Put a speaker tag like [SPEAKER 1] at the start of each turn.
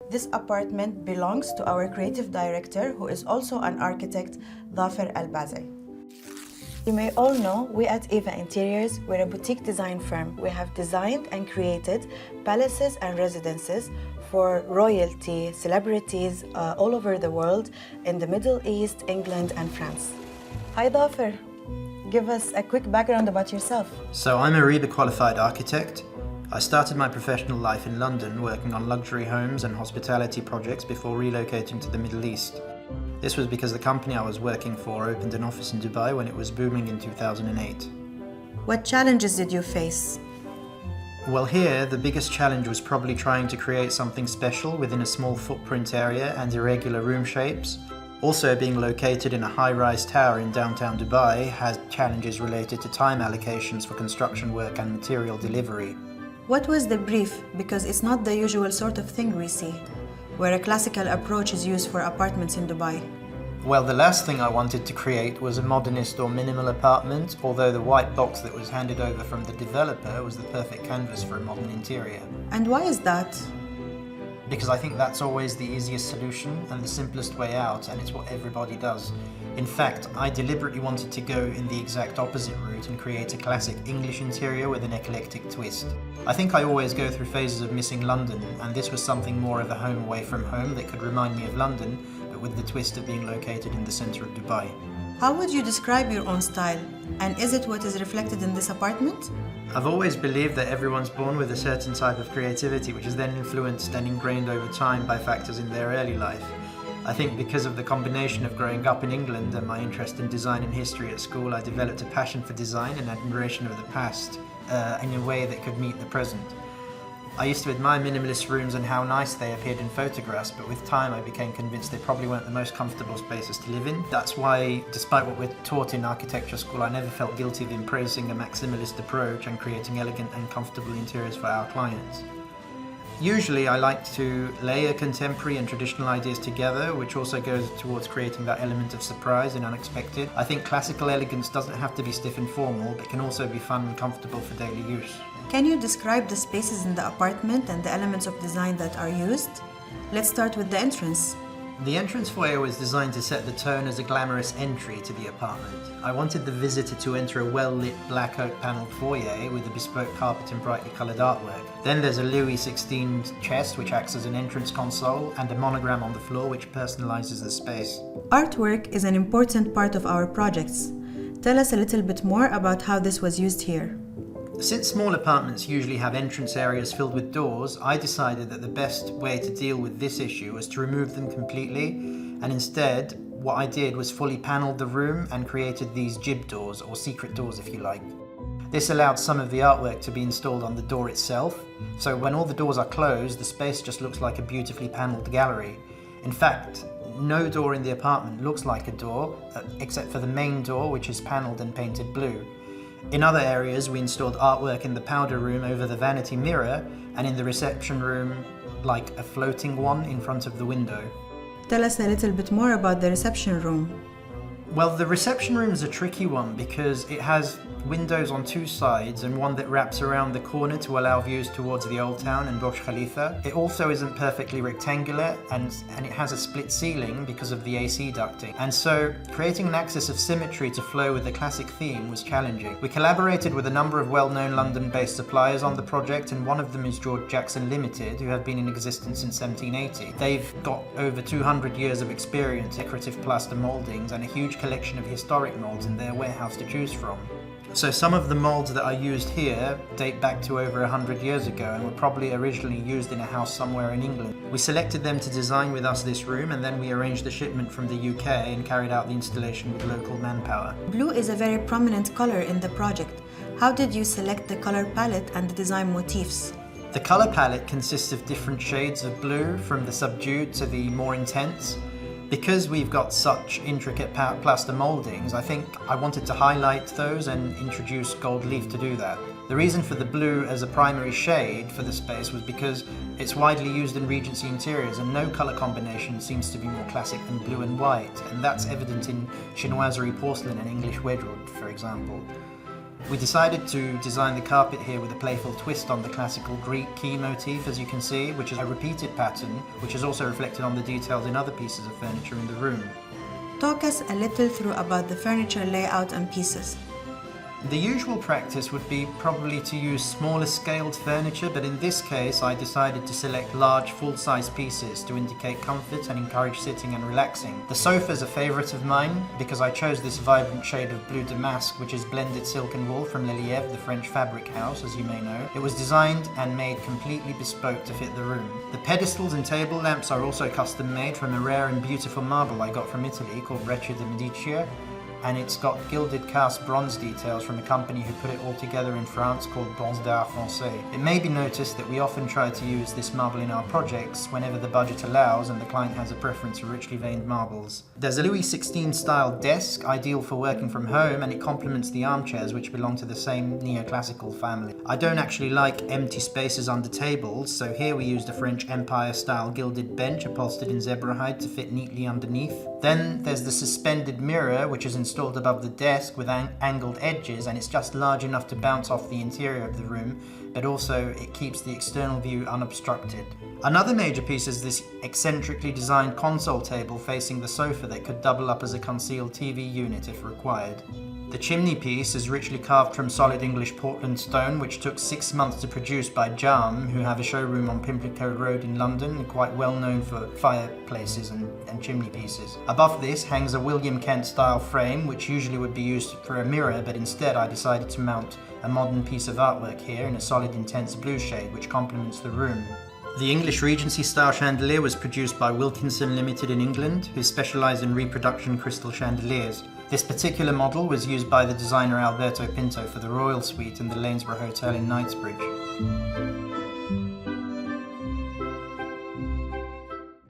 [SPEAKER 1] This apartment belongs to our creative director, who is also an architect, Thafer Bazae. You may all know we at Eva Interiors, we're a boutique design firm. We have designed and created palaces and residences for royalty, celebrities all over the world in the Middle East, England, and France. Hi, Thafer. Give us a quick background about yourself.
[SPEAKER 2] So I'm a RIBA qualified architect. I started my professional life in London working on luxury homes and hospitality projects before relocating to the Middle East. This was because the company I was working for opened an office in Dubai when it was booming in 2008.
[SPEAKER 1] What challenges did you face?
[SPEAKER 2] Well, here the biggest challenge was probably trying to create something special within a small footprint area and irregular room shapes. Also, being located in a high-rise tower in downtown Dubai has challenges related to time allocations for construction work and material delivery.
[SPEAKER 1] What was the brief? Because it's not the usual sort of thing we see, where a classical approach is used for apartments in Dubai.
[SPEAKER 2] Well, the last thing I wanted to create was a modernist or minimal apartment, although the white box that was handed over from the developer was the perfect canvas for a modern interior.
[SPEAKER 1] And why is that?
[SPEAKER 2] Because I think that's always the easiest solution and the simplest way out, and it's what everybody does. In fact, I deliberately wanted to go in the exact opposite route and create a classic English interior with an eclectic twist. I think I always go through phases of missing London, and this was something more of a home away from home that could remind me of London, but with the twist of being located in the centre of Dubai.
[SPEAKER 1] How would you describe your own style? And is it what is reflected in this apartment?
[SPEAKER 2] I've always believed that everyone's born with a certain type of creativity which is then influenced and ingrained over time by factors in their early life. I think because of the combination of growing up in England and my interest in design and history at school, I developed a passion for design and admiration of the past in a way that could meet the present. I used to admire minimalist rooms and how nice they appeared in photographs, but with time I became convinced they probably weren't the most comfortable spaces to live in. That's why, despite what we're taught in architecture school, I never felt guilty of embracing a maximalist approach and creating elegant and comfortable interiors for our clients. Usually I like to layer contemporary and traditional ideas together, which also goes towards creating that element of surprise and unexpected. I think classical elegance doesn't have to be stiff and formal, but can also be fun and comfortable for daily use.
[SPEAKER 1] Can you describe the spaces in the apartment and the elements of design that are used? Let's start with the entrance.
[SPEAKER 2] The entrance foyer was designed to set the tone as a glamorous entry to the apartment. I wanted the visitor to enter a well-lit black oak panelled foyer with a bespoke carpet and brightly coloured artwork. Then there's a Louis XVI chest which acts as an entrance console and a monogram on the floor which personalises the space.
[SPEAKER 1] Artwork is an important part of our projects. Tell us a little bit more about how this was used here.
[SPEAKER 2] Since small apartments usually have entrance areas filled with doors, I decided that the best way to deal with this issue was to remove them completely, and instead what I did was fully panelled the room and created these jib doors, or secret doors if you like. This allowed some of the artwork to be installed on the door itself, so when all the doors are closed, the space just looks like a beautifully panelled gallery. In fact, no door in the apartment looks like a door, except for the main door, which is panelled and painted blue. In other areas, we installed artwork in the powder room over the vanity mirror, and in the reception room, like a floating one in front of the window.
[SPEAKER 1] Tell us a little bit more about the reception room.
[SPEAKER 2] Well, the reception room is a tricky one because it has windows on two sides and one that wraps around the corner to allow views towards the Old Town and Burj Khalifa. It also isn't perfectly rectangular and it has a split ceiling because of the AC ducting. And so creating an axis of symmetry to flow with the classic theme was challenging. We collaborated with a number of well-known London-based suppliers on the project, and one of them is George Jackson Limited, who have been in existence since 1780. They've got over 200 years of experience, decorative plaster mouldings, and a huge collection of historic moulds in their warehouse to choose from. So some of the moulds that are used here date back to over 100 years ago and were probably originally used in a house somewhere in England. We selected them to design with us this room, and then we arranged the shipment from the UK and carried out the installation with local manpower.
[SPEAKER 1] Blue is a very prominent color in the project. How did you select the color palette and the design motifs?
[SPEAKER 2] The color palette consists of different shades of blue, from the subdued to the more intense. Because we've got such intricate plaster mouldings, I think I wanted to highlight those and introduce gold leaf to do that. The reason for the blue as a primary shade for the space was because it's widely used in Regency interiors, and no colour combination seems to be more classic than blue and white, and that's evident in chinoiserie porcelain and English wedgwood, for example. We decided to design the carpet here with a playful twist on the classical Greek key motif, as you can see, which is a repeated pattern, which is also reflected on the details in other pieces of furniture in the room.
[SPEAKER 1] Talk us a little through about the furniture layout and pieces.
[SPEAKER 2] The usual practice would be probably to use smaller scaled furniture, but in this case I decided to select large full-size pieces to indicate comfort and encourage sitting and relaxing. The sofa is a favourite of mine because I chose this vibrant shade of blue damask, which is blended silken wool from Lelièvre, the French fabric house, as you may know. It was designed and made completely bespoke to fit the room. The pedestals and table lamps are also custom made from a rare and beautiful marble I got from Italy called Breccia di Medici, and it's got gilded cast bronze details from a company who put it all together in France called Bronze d'Art Français. It may be noticed that we often try to use this marble in our projects whenever the budget allows and the client has a preference for richly veined marbles. There's a Louis XVI style desk, ideal for working from home, and it complements the armchairs which belong to the same neoclassical family. I don't actually like empty spaces under tables, so here we used a French Empire style gilded bench upholstered in zebra hide to fit neatly underneath. Then there's the suspended mirror, which is installed above the desk with angled edges, and it's just large enough to bounce off the interior of the room, but also it keeps the external view unobstructed. Another major piece is this eccentrically designed console table facing the sofa that could double up as a concealed TV unit if required. The chimney piece is richly carved from solid English Portland stone, which took 6 months to produce by Jam, who have a showroom on Pimlico Road in London and quite well known for fireplaces and chimney pieces. Above this hangs a William Kent style frame, which usually would be used for a mirror, but instead I decided to mount a modern piece of artwork here in a solid intense blue shade, which complements the room. The English Regency style chandelier was produced by Wilkinson Limited in England, who specialise in reproduction crystal chandeliers. This particular model was used by the designer Alberto Pinto for the Royal Suite in the Lanesborough Hotel in Knightsbridge.